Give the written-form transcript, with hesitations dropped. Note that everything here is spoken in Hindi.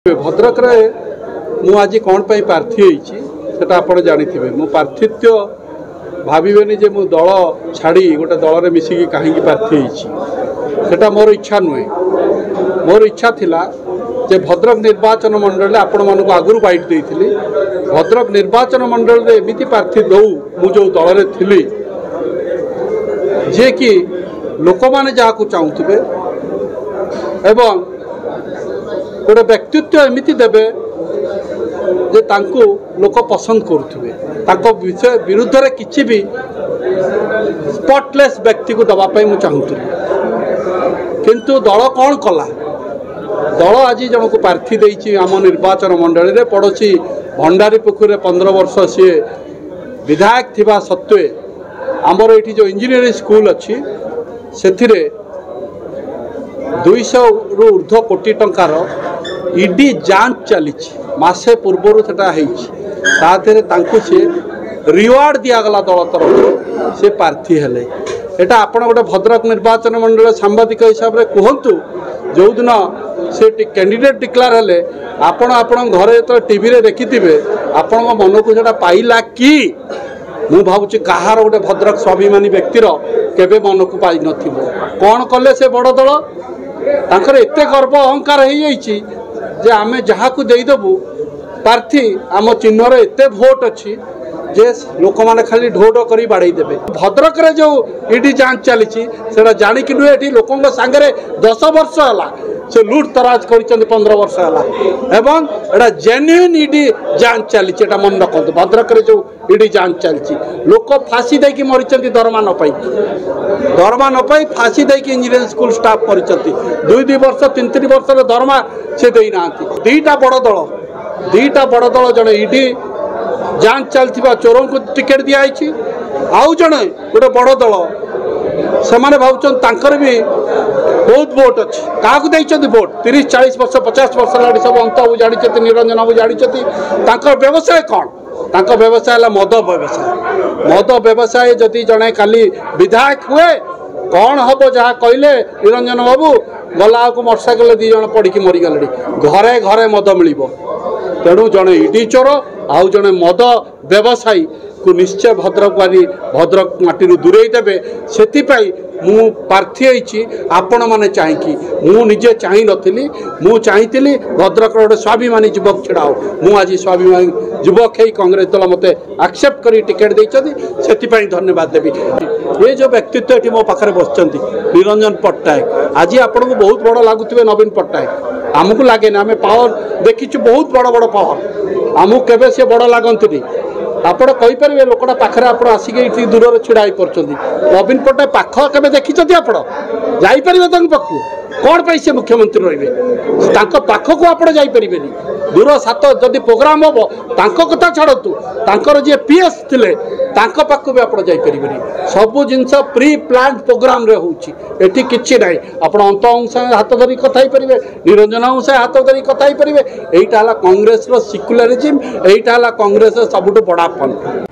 भद्रक मु आज कौन पाई प्रार्थी होता आप जानी मो प्रार्थित्व भावेनि जे मु दल छाड़ी गोटे दल में मिसिकी कहीं प्रार्थी होता मोर इच्छा नुहे। मोर इच्छा थिला जे भद्रक निर्वाचन मंडल आपण मानक आगुरी बैठ देती भद्रक निर्वाचन मंडल में एमती प्रार्थी दौ मु जो दल में थी जे कि लोक मैंने जहाँ चाहूबे एवं गोटे व्यक्तित्व एमती देवे जे तांको लोक पसंद करुवे विषय विरुद्ध रे किसी भी स्पॉटलेस व्यक्ति को दवाई मुझे चाहूली किंतु दल कौन कला दल आज जन को प्रार्थी देती आम निर्वाचन मंडल में पड़ोसी भंडारी पुखुरी 15 वर्ष सी विधायक थिबा सत्वे आमर ये जो इंजीनियरिंग स्कूल अच्छी से 200 रु ऊर्ध्व कोटी टंकार ईडी जांच चली मासे पूर्वर से रिवार्ड दिगला दल तरफ से प्रार्थी हेले। एटा आपण गोटे भद्रक निर्वाचन मंडल सांबादिक हिसाब से कहतु जो दिन से कैंडिडेट डिक्लेयर हेले आपण घरे तो टीवी रे देखिथिबे आपण मन को जेटा पाइला कि मु भावुची कहार गोटे भद्रक स्वाभिमानी व्यक्तिर केबे मन को पाई नथिबो कौन कले से बड़ दल तांकर एते गर्व अहंकार हो जाइए जे आमे जहाँ को देदेबू प्रार्थी आम चिन्हर एते भोट अच्छी जे लोक मैंने खाली ढो ढो कर बाड़े देवे। भद्रक रे जो ईडी जांच चली से जाणिक नुहे ये लोक सांगे 10 वर्ष है से लुट तराज कर 15 वर्ष है एवं एटा जेन्युइन ईडी जांच चली मन रखु भद्रक रे जो ईडी जांच चली लोक फाँसी देकी मरी दरमा न पाई फाँसी देकी इंजीनियरिंग स्कूल स्टाफ कर 2 वर्ष 3 वर्ष दरमा से देना दीटा बड़ दल जड़े ईडी जांच चलती चोरों को टिकेट दिखाई आउ जड़े गोटे बड़ दल से भावुर भी बहुत वोट अच्छी क्या वोट 30-40 वर्ष 50 वर्ष लगी सब अंत बाबू जानी निरंजन बाबू जानी व्यवसाय कौन व्यवसाय मद व्यवसाय जदि जड़े काली विधायक हुए कौन हम जहाँ कहले निरंजन बाबू गला को मोटरसाइकेल 2 जन पड़ी मरीगले घरे घरे मद मिल तेणु जड़े ईडी चोर आउ जड़े मद व्यवसायी को निश्चय भद्रक माटी दूरे देवे से मु प्रार्थी होती आपण मैंने चाहिए मु निजे चाह नी मु चाहती भद्रक गोटे स्वाभिमानी युवक छिड़ा हो मु आज स्वाभिमानी युवक ही कांग्रेस दल मत एक्सेप्ट कर टिकेट देती से धन्यवाद देवी। ये जो व्यक्तित्व ये मो पाखे बस निरंजन पट्टनायक आज आपन को बहुत बड़ लगुवे नवीन पट्टनायक आमको लगे आम पावर देखीचु बहुत बड़ बड़ पावर आमको केवे सी बड़ लगती आपड़ कहींपारे लोकटा पाखे आप आसिक दूर छिड़ा पड़ते नवीन पट्टनायक पाख के देखी आप जापर पाखु कौन पाई से मुख्यमंत्री रे पाखक आप जापर दूर सात जदि प्रोग्राम हम कथा छाड़तु तर जी पीएस थे पाख भी आप जापर सबू जिनस प्री प्लान प्रोग्राम रे होती किसी ना आप अंत हाथ धरी कथा पारे निरंजन हाथ धरी कथा पारे यहाँ कांग्रेस सेक्युलरिज्म यहाँ कांग्रेस सबुठ बड़ा फंड।